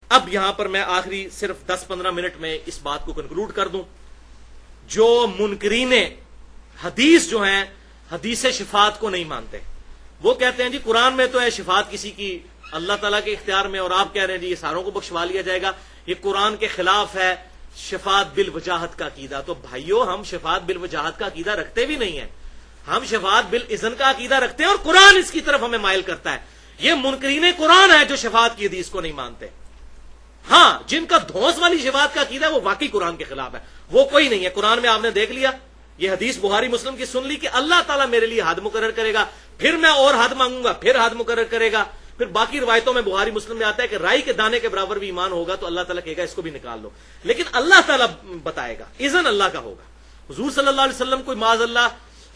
اب یہاں پر میں آخری صرف 10-15 منٹ میں اس بات کو کنکلوڈ کر دوں. جو منکرین حدیث جو ہیں حدیث شفاعت کو نہیں مانتے، وہ کہتے ہیں جی قرآن میں تو ہے شفاعت کسی کی اللہ تعالیٰ کے اختیار میں، اور آپ کہہ رہے ہیں جی یہ ساروں کو بخشوا لیا جائے گا، یہ قرآن کے خلاف ہے شفاعت بالوجاہت کا عقیدہ. تو بھائیو، ہم شفاعت بالوجاہت کا عقیدہ رکھتے بھی نہیں ہیں، ہم شفاعت بالاذن کا عقیدہ رکھتے ہیں، اور قرآن اس کی طرف ہمیں مائل کرتا ہے. یہ منکرین قرآن ہے جو شفاعت کی حدیث کو نہیں مانتے. ہاں، جن کا دھونس والی شفاعت کا عقیدہ ہے وہ واقعی قرآن کے خلاف ہے، وہ کوئی نہیں ہے. قرآن میں آپ نے دیکھ لیا، یہ حدیث بخاری مسلم کی سن لی کہ اللہ تعالیٰ میرے لیے حد مقرر کرے گا، پھر میں اور حد مانگوں گا، پھر حد مقرر کرے گا. پھر باقی روایتوں میں بخاری مسلم میں آتا ہے کہ رائی کے دانے کے برابر بھی ایمان ہوگا تو اللہ تعالیٰ کہے گا اس کو بھی نکال لو، لیکن اللہ تعالیٰ بتائے گا، اذن اللہ کا ہوگا. حضور صلی اللہ علیہ وسلم کوئی معاذ اللہ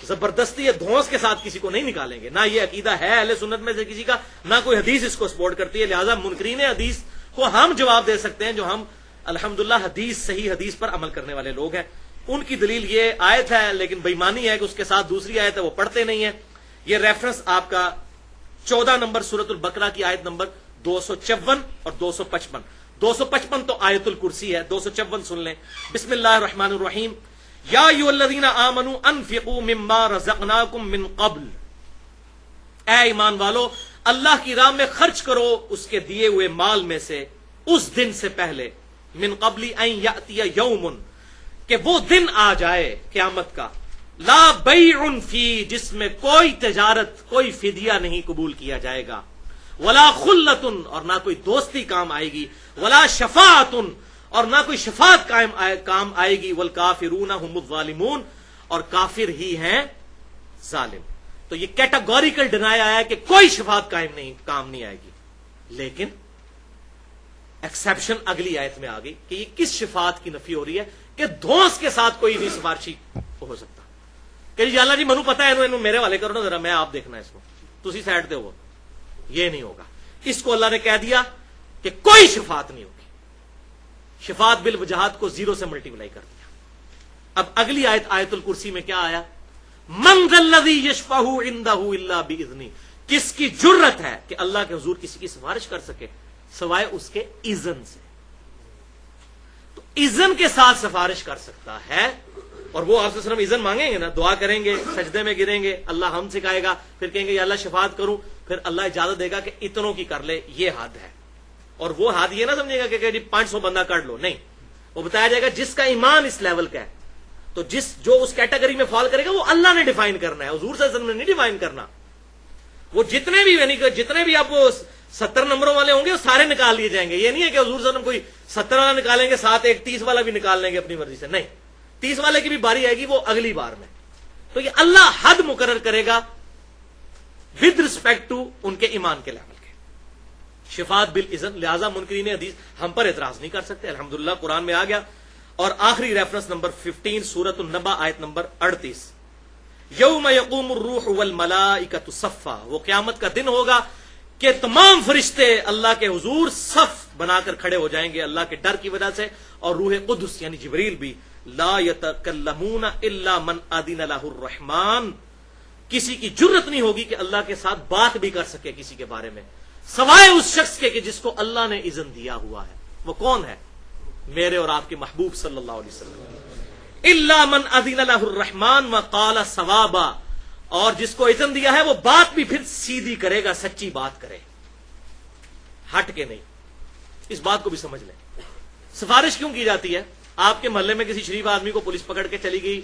زبردستی یا دھونس کے ساتھ کسی کو نہیں نکالیں گے، نہ یہ عقیدہ ہے اہل سنت میں سے کسی کا، نہ کوئی حدیث اس کو سپورٹ کرتی ہے. لہٰذا منکرین حدیث کو ہم جواب دے سکتے ہیں جو ہم الحمدللہ صحیح حدیث پر عمل کرنے والے لوگ ہیں. ان کی دلیل یہ آیت ہے، لیکن بےمانی ہے کہ اس کے ساتھ دوسری آیت ہے وہ پڑھتے نہیں ہیں. یہ ریفرنس آپ کا 14 نمبر سورۃ البقرہ کی آیت نمبر 254 اور 255. 255 تو آیت الکرسی ہے، 254 سن لیں. بسم اللہ الرحمن الرحیم. یا ایھا الذین آمنوا انفقوا مما رزقناکم من قبل، اے ایمان والو اللہ کی راہ میں خرچ کرو اس کے دیے ہوئے مال میں سے، اس دن سے پہلے، من قبل ان یاتی یوم، کہ وہ دن آ جائے قیامت کا، لا بیع فی، جس میں کوئی تجارت، کوئی فدیہ نہیں قبول کیا جائے گا، ولا خلۃ، اور نہ کوئی دوستی کام آئے گی، ولا شفاعۃ، اور نہ کوئی شفاعت کام آئے گی، والکافرون هم الظالمون، اور کافر ہی ہیں ظالم. تو یہ کیٹاگوریکل ڈینائی آیا ہے کہ کوئی شفاعت کام نہیں آئے گی. لیکن ایکسیپشن اگلی آیت میں آ گئی کہ یہ کس شفاعت کی نفی ہو رہی ہے کہ دھونس کے ساتھ کوئی نہیں سفارشی ہو سکتا کہ جی اللہ جی منو پتا ہے انہوں میرے والے کرو نا ذرا، میں آپ دیکھنا اس کو، تسی سائڈ دے ہو. یہ نہیں ہوگا. اس کو اللہ نے کہہ دیا کہ کوئی شفاعت نہیں ہوگی. شفاعت بالوجاہت کو 0 سے ملٹیپلائی کر دیا. اب اگلی آیت آیت الکرسی میں کیا آیا؟ من ذا الذی یشفع عندہ الا باذنہ، کس کی جرت ہے کہ اللہ کے حضور کسی کی سفارش کر سکے سوائے اس کے اذن سے. تو اذن کے ساتھ سفارش کر سکتا ہے، اور وہ آپ سے صرف اذن مانگیں گے نا، دعا کریں گے، سجدے میں گریں گے، اللہ ہم سکھائے گا، پھر کہیں گے یا اللہ شفاعت کروں، پھر اللہ اجازت دے گا کہ اتنوں کی کر لے، یہ حد ہے. اور وہ حد یہ نہ سمجھے گا کہ جی 500 بندہ کر لو، نہیں، وہ بتایا جائے گا جس کا ایمان اس لیول کا ہے. تو جو اس کیٹیگری میں فال کرے گا وہ اللہ نے ڈیفائن کرنا ہے، حضور صلی اللہ علیہ وسلم نے نہیں ڈیفائن کرنا. وہ جتنے بھی یعنی کہ جتنے بھی آپ 70 نمبروں والے ہوں گے وہ سارے نکال لیے جائیں گے. یہ نہیں ہے کہ حضور صلی اللہ علیہ وسلم کوئی 70 والا نکالیں گے، ساتھ ایک 30 والا بھی نکال لیں گے اپنی مرضی سے، نہیں، 30 والے کی بھی باری آئے گی وہ اگلی بار میں. تو یہ اللہ حد مقرر کرے گا ود رسپیکٹ ٹو ان کے ایمان کے لیول کے. شفاعت بالاذن، لہذا منکرین حدیث ہم پر اعتراض نہیں کر سکتے. الحمدللہ قرآن میں آ گیا. اور آخری ریفرنس نمبر 15 سورۃ النبا آیت نمبر 38. یوم یقوم الروح والملائکۃ صفا، وہ قیامت کا دن ہوگا کہ تمام فرشتے اللہ کے حضور صف بنا کر کھڑے ہو جائیں گے اللہ کے ڈر کی وجہ سے، اور روح قدس یعنی جبریل بھی. لا یتکلمون الا من اذن لہ الرحمن، کسی کی جرت نہیں ہوگی کہ اللہ کے ساتھ بات بھی کر سکے کسی کے بارے میں سوائے اس شخص کے کہ جس کو اللہ نے اذن دیا ہوا ہے. وہ کون ہے؟ میرے اور آپ کے محبوب صلی اللہ علیہ وسلم. الا من اذن لہ الرحمن وقال صوابا، اور جس کو اذن دیا ہے وہ بات بھی پھر سیدھی کرے گا، سچی بات کرے، ہٹ کے نہیں. اس بات کو بھی سمجھ لیں. سفارش کیوں کی جاتی ہے؟ آپ کے محلے میں کسی شریف آدمی کو پولیس پکڑ کے چلی گئی،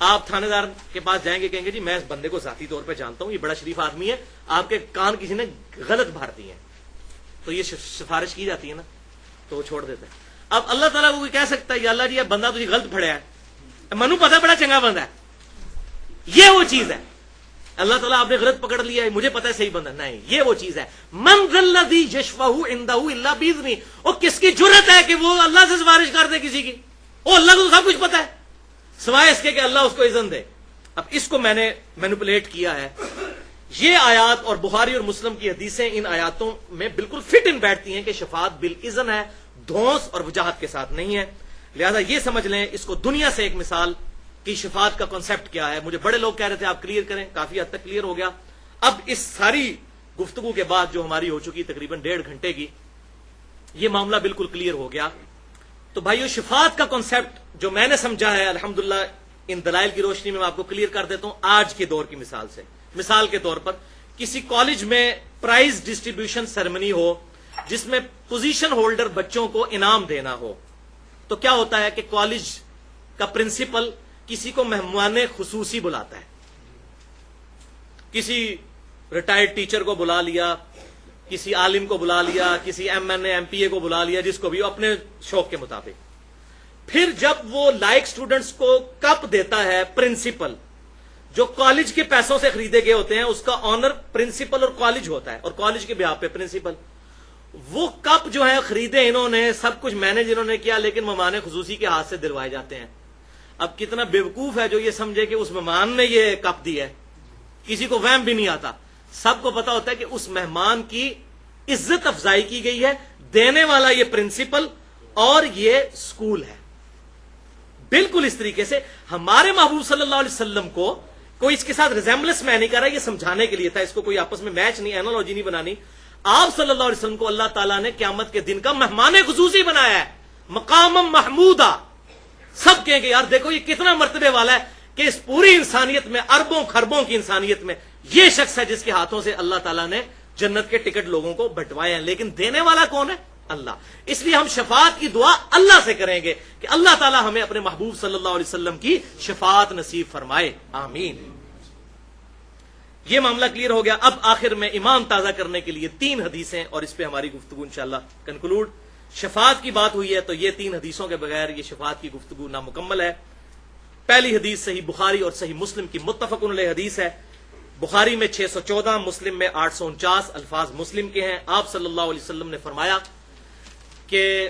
آپ تھانے دار کے پاس جائیں گے، کہیں گے جی میں اس بندے کو ذاتی طور پہ جانتا ہوں، یہ بڑا شریف آدمی ہے، آپ کے کان کسی نے غلط بھر دیے ہیں، تو یہ سفارش کی جاتی ہے نا، تو وہ چھوڑ دیتے ہیں. اب اللہ تعالیٰ کو کہہ سکتا ہے یا اللہ جی یہ بندہ تجھے غلط پھڑیا ہے، منو پتا بڑا چنگا بندہ ہے، یہ وہ چیز ہے. اللہ تعالیٰ آپ نے غلط پکڑ لیا ہے، مجھے پتا ہے صحیح بندہ نہیں، یہ وہ چیز ہے. من ذا الذی یشفع عندہ الا باذنہ، اور کس کی جرت ہے کہ وہ اللہ سے سفارش کر دے کسی کی؟ وہ اللہ کو سب کچھ پتا ہے سوائے اس کے کہ اللہ اس کو اذن دے. اب اس کو میں نے مینوپولیٹ کیا ہے. یہ آیات اور بخاری اور مسلم کی حدیثیں ان آیاتوں میں بالکل فٹ ان بیٹھتی ہیں کہ شفاعت بالاذن ہے، دھونس اور وجاہت کے ساتھ نہیں ہے. لہذا یہ سمجھ لیں اس کو دنیا سے ایک مثال کہ شفاعت کا کانسیپٹ کیا ہے. مجھے بڑے لوگ کہہ رہے تھے آپ کلیئر کریں، کافی حد تک کلیئر ہو گیا. اب اس ساری گفتگو کے بعد جو ہماری ہو چکی تقریباً 1.5 گھنٹے کی، یہ معاملہ بالکل کلیئر ہو گیا. تو بھائیو شفاعت کا کانسیپٹ جو میں نے سمجھا ہے الحمدللہ ان دلائل کی روشنی میں آپ کو کلیئر کر دیتا ہوں آج کے دور کی مثال سے. مثال کے طور پر کسی کالج میں پرائز ڈسٹریبیوشن سیریمنی ہو جس میں پوزیشن ہولڈر بچوں کو انعام دینا ہو, تو کیا ہوتا ہے کہ کالج کا پرنسپل کسی کو مہمان خصوصی بلاتا ہے. کسی ریٹائرڈ ٹیچر کو بلا لیا, کسی عالم کو بلا لیا, کسی M N A M P A کو بلا لیا, جس کو بھی اپنے شوق کے مطابق. پھر جب وہ لائک سٹوڈنٹس کو کپ دیتا ہے پرنسپل, جو کالج کے پیسوں سے خریدے گئے ہوتے ہیں, اس کا آنر پرنسپل اور کالج ہوتا ہے, اور کالج کے بیہاف پہ پرنسپل. وہ کپ جو ہے خریدے انہوں نے, سب کچھ مینج انہوں نے کیا, لیکن مہمان خصوصی کے ہاتھ سے دلوائے جاتے ہیں. اب کتنا بیوقوف ہے جو یہ سمجھے کہ اس مہمان نے یہ کپ دیا ہے. کسی کو وہم بھی نہیں آتا, سب کو پتا ہوتا ہے کہ اس مہمان کی عزت افزائی کی گئی ہے, دینے والا یہ پرنسپل اور یہ سکول ہے. بالکل اس طریقے سے ہمارے محبوب صلی اللہ علیہ وسلم کو کوئی اس کے ساتھ ریزیمبلنس میں نہیں کر رہا, یہ سمجھانے کے لیے تھا, اس کو کوئی آپس میں میچ نہیں, اینالوجی نہیں بنانی. آپ صلی اللہ علیہ وسلم کو اللہ تعالیٰ نے قیامت کے دن کا مہمان خصوصی بنایا ہے, مقام محمودہ. سب کہیں گے یار دیکھو یہ کتنا مرتبے والا ہے کہ اس پوری انسانیت میں, اربوں خربوں کی انسانیت میں یہ شخص ہے جس کے ہاتھوں سے اللہ تعالیٰ نے جنت کے ٹکٹ لوگوں کو بٹوائے ہیں. لیکن دینے والا کون ہے؟ اللہ. اس لیے ہم شفاعت کی دعا اللہ سے کریں گے کہ اللہ تعالیٰ ہمیں اپنے محبوب صلی اللہ علیہ وسلم کی شفاعت نصیب فرمائے, آمین. یہ معاملہ کلیئر ہو گیا. اب آخر میں ایمان تازہ کرنے کے لیے 3 حدیثیں, اور اس پہ ہماری گفتگو انشاءاللہ کنکلوڈ. شفاعت کی بات ہوئی ہے تو یہ 3 حدیثوں کے بغیر یہ شفاعت کی گفتگو نامکمل ہے. پہلی حدیث صحیح بخاری اور صحیح مسلم کی متفق علیہ حدیث ہے. بخاری میں 614, مسلم میں 849 الفاظ مسلم کے ہیں. آپ صلی اللہ علیہ وسلم نے فرمایا کہ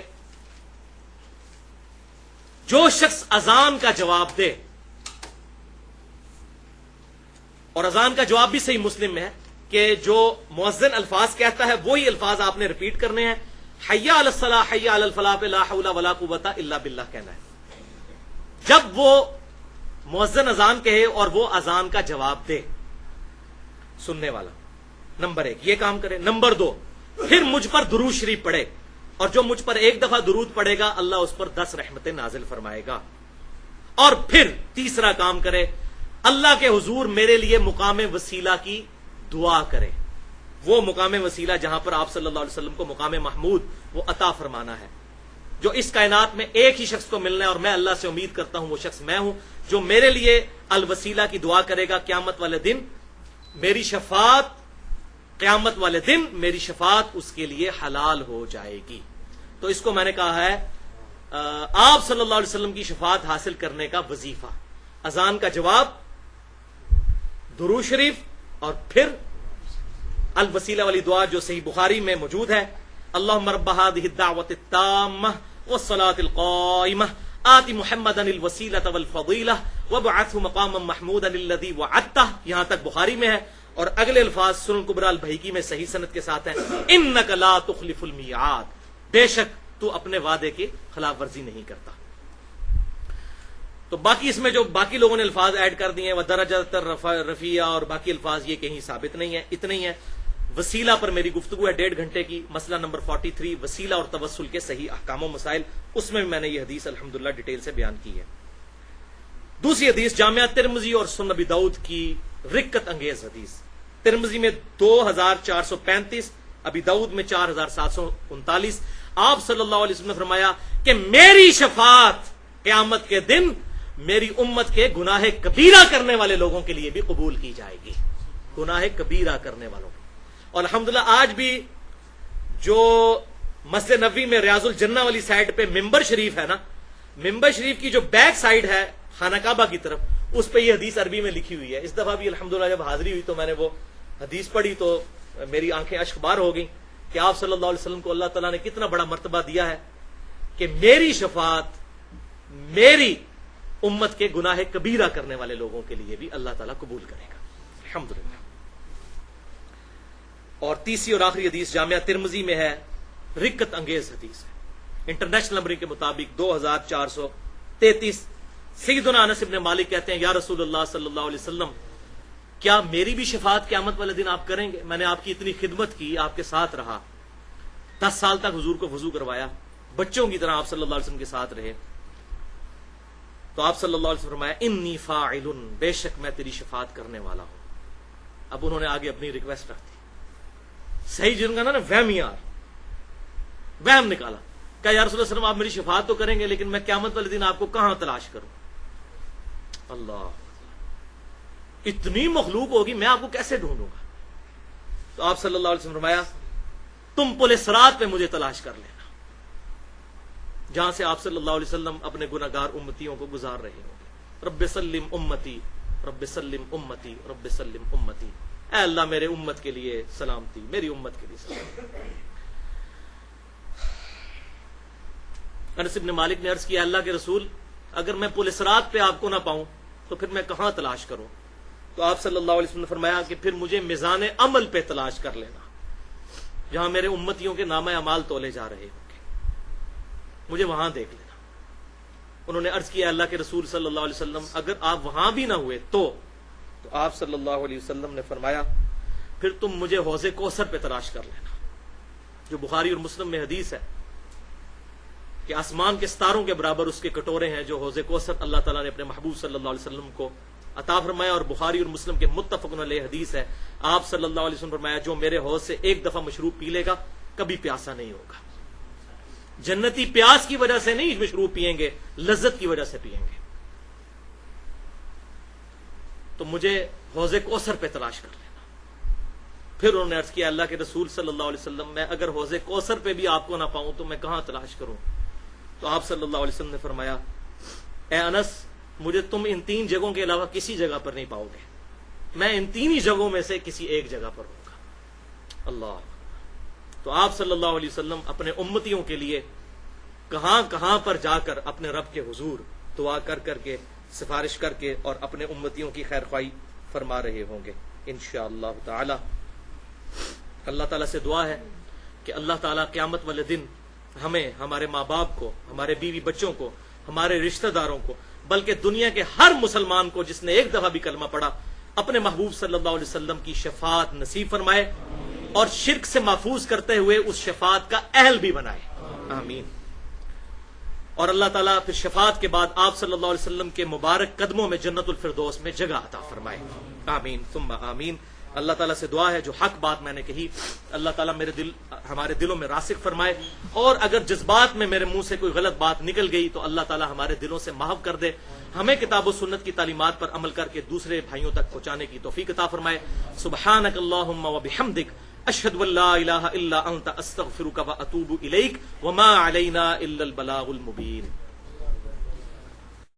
جو شخص اذان کا جواب دے, اور اذان کا جواب بھی صحیح مسلم میں ہے کہ جو مؤذن الفاظ کہتا ہے وہی الفاظ آپ نے ریپیٹ کرنے ہیں. حی علی الصلاۃ حی علی الفلاح پہ لا حول ولا قوت الا باللہ کہنا ہے. جب وہ مؤذن اذان کہے اور وہ اذان کا جواب دے, سننے والا نمبر 1 یہ کام کرے. نمبر 2 پھر مجھ پر درود شریف پڑھے, اور جو مجھ پر 1 دفعہ درود پڑھے گا اللہ اس پر 10 رحمتیں نازل فرمائے گا. اور پھر تیسرا کام کرے, اللہ کے حضور میرے لیے مقام وسیلہ کی دعا کرے. وہ مقام وسیلہ جہاں پر آپ صلی اللہ علیہ وسلم کو مقام محمود وہ عطا فرمانا ہے, جو اس کائنات میں ایک ہی شخص کو ملنا ہے, اور میں اللہ سے امید کرتا ہوں وہ شخص میں ہوں, جو میرے لیے الوسیلہ کی دعا کرے گا. قیامت والے دن میری شفاعت, قیامت والے دن میری شفاعت اس کے لیے حلال ہو جائے گی. تو اس کو میں نے کہا ہے آپ صلی اللہ علیہ وسلم کی شفاعت حاصل کرنے کا وظیفہ, اذان کا جواب, درود شریف, اور پھر الوسیلہ والی دعا جو صحیح بخاری میں موجود ہے. اللہم رب هذه الدعوة التامة والصلاة القائمة آت محمدا الوسیلة والفضیلة وابعثه مقاما محمودا الذی وعدته. یہاں تک بخاری میں ہے, اور اگلے الفاظ سنن کبریٰ البیہقی میں صحیح سند کے ساتھ ہیں. انک لا تخلف المیعاد, بے شک تو اپنے وعدے کی خلاف ورزی نہیں کرتا. تو باقی اس میں جو باقی لوگوں نے الفاظ ایڈ کر دیے ہیں, وہ درجات رفیع اور باقی الفاظ, یہ کہیں ثابت نہیں ہے. اتنے ہی ہے. وسیلہ پر میری گفتگو ہے 1.5 گھنٹے کی. مسئلہ نمبر 43 وسیلہ اور توسل کے صحیح احکام و مسائل, اس میں بھی میں نے یہ حدیث الحمدللہ ڈیٹیل سے بیان کی ہے. دوسری حدیث جامعہ ترمذی اور سنن ابی داؤد کی رکت انگیز حدیث. ترمذی میں 2435, ابی داؤد میں 4739. آپ صلی اللہ علیہ وسلم نے فرمایا کہ میری شفاعت قیامت کے دن میری امت کے گناہ کبیرہ کرنے والے لوگوں کے لیے بھی قبول کی جائے گی. گناہ کبیرہ کرنے والوں. اور الحمدللہ آج بھی جو مسجد نبوی میں ریاض الجنہ والی سائڈ پہ ممبر شریف ہے نا, ممبر شریف کی جو بیک سائڈ ہے خانہ کعبہ کی طرف, اس پہ یہ حدیث عربی میں لکھی ہوئی ہے. اس دفعہ بھی الحمدللہ جب حاضری ہوئی تو میں نے وہ حدیث پڑھی تو میری آنکھیں اشک بار ہو گئیں کہ آپ صلی اللہ علیہ وسلم کو اللہ تعالیٰ نے کتنا بڑا مرتبہ دیا ہے کہ میری شفاعت میری امت کے گناہ کبیرہ کرنے والے لوگوں کے لیے بھی اللہ تعالیٰ قبول کرے گا الحمدللہ. اور تیسری اور آخری حدیث جامعہ ترمذی میں ہے, رکت انگیز حدیث ہے, انٹرنیشنل نمبرنگ کے مطابق 2433. سیدنا انس بن مالک کہتے ہیں یا رسول اللہ صلی اللہ علیہ وسلم کیا میری بھی شفاعت قیامت والے دن آپ کریں گے؟ میں نے آپ کی اتنی خدمت کی, آپ کے ساتھ رہا, 10 سال تک حضور کو وضو کروایا، بچوں کی طرح آپ صلی اللہ علیہ وسلم کے ساتھ رہے. تو آپ صلی اللہ علیہ وسلم فرمایا انی فاعل، بے شک میں تیری شفاعت کرنے والا ہوں. اب انہوں نے آگے اپنی ریکویسٹ رکھ دی. صحیح جن کا نا وہم یار، وہم نکالا کہ یا رسول اللہ صلی اللہ علیہ وسلم آپ میری شفاعت تو کریں گے، لیکن میں قیامت والے دن آپ کو کہاں تلاش کروں؟ اللہ، اتنی مخلوق ہوگی، میں آپ کو کیسے ڈھونڈوں گا؟ تو آپ صلی اللہ علیہ وسلم فرمایا تم پل صراط پہ مجھے تلاش کر لینا، جہاں سے آپ صلی اللہ علیہ وسلم اپنے گناہگار امتیوں کو گزار رہے ہوں گے. رب سلم امتی، رب سلم امتی، رب سلم امتی. اے اللہ میرے امت کے لیے سلامتی، میری امت کے لیے سلامتی. انس بن مالک نے عرض کیا اللہ کے رسول، اگر میں پل صراط پہ آپ کو نہ پاؤں تو پھر میں کہاں تلاش کروں؟ تو آپ صلی اللہ علیہ وسلم نے فرمایا کہ پھر مجھے میزان عمل پہ تلاش کر لینا، جہاں میرے امتیوں کے نامہ اعمال تولے جا رہے ہوں گے، مجھے وہاں دیکھ لینا. انہوں نے عرض کیا اللہ کے رسول صلی اللہ علیہ وسلم اگر آپ وہاں بھی نہ ہوئے تو آپ صلی اللہ علیہ وسلم نے فرمایا پھر تم مجھے حوض کوثر پہ تلاش کر لینا، جو بخاری اور مسلم میں حدیث ہے کہ آسمان کے ستاروں کے برابر اس کے کٹورے ہیں، جو حوض کوثر اللہ تعالیٰ نے اپنے محبوب صلی اللہ علیہ وسلم کو عطا فرمایا. اور بخاری اور مسلم کے متفق علیہ حدیث ہے، آپ صلی اللہ علیہ وسلم فرمایا جو میرے حوض سے ایک دفعہ مشروب پی لے گا کبھی پیاسا نہیں ہوگا. جنتی پیاس کی وجہ سے نہیں مشروب پیئیں گے، لذت کی وجہ سے پیئیں گے. تو مجھے حوض کوثر پہ تلاش کر لینا. پھر انہوں نے عرض کیا اللہ کے رسول صلی اللہ علیہ وسلم میں اگر حوض کوثر پہ بھی آپ کو نہ پاؤں تو میں کہاں تلاش کروں؟ تو آپ صلی اللہ علیہ وسلم نے فرمایا اے انس، مجھے تم ان 3 جگہوں کے علاوہ کسی جگہ پر نہیں پاؤ گے، میں ان 3 ہی جگہوں میں سے کسی ایک جگہ پر ہوں گا. اللہ. تو آپ صلی اللہ علیہ وسلم اپنے امتیوں کے لیے کہاں کہاں پر جا کر اپنے رب کے حضور دعا کر کر کے، سفارش کر کے اور اپنے امتیوں کی خیر خواہی فرما رہے ہوں گے انشاءاللہ تعالی. اللہ تعالیٰ سے دعا ہے کہ اللہ تعالیٰ قیامت والے دن ہمیں، ہمارے ماں باپ کو، ہمارے بیوی بچوں کو، ہمارے رشتہ داروں کو، بلکہ دنیا کے ہر مسلمان کو جس نے ایک دفعہ بھی کلمہ پڑھا، اپنے محبوب صلی اللہ علیہ وسلم کی شفاعت نصیب فرمائے اور شرک سے محفوظ کرتے ہوئے اس شفاعت کا اہل بھی بنائے. آمین. اور اللہ تعالیٰ پھر شفاعت کے بعد آپ صلی اللہ علیہ وسلم کے مبارک قدموں میں جنت الفردوس میں جگہ عطا فرمائے. آمین ثم آمین. اللہ تعالیٰ سے دعا ہے جو حق بات میں نے کہی اللہ تعالیٰ ہمارے دلوں میں راسخ فرمائے، اور اگر جذبات میں میرے منہ سے کوئی غلط بات نکل گئی تو اللہ تعالیٰ ہمارے دلوں سے محو کر دے، ہمیں کتاب و سنت کی تعلیمات پر عمل کر کے دوسرے بھائیوں تک پہنچانے کی توفیق عطا فرمائے. سبحانک اللہم و بحمدک، اشہد ان لا الہ الا انت، استغفرک و اتوب الیک، وما علینا الا البلاغ المبین.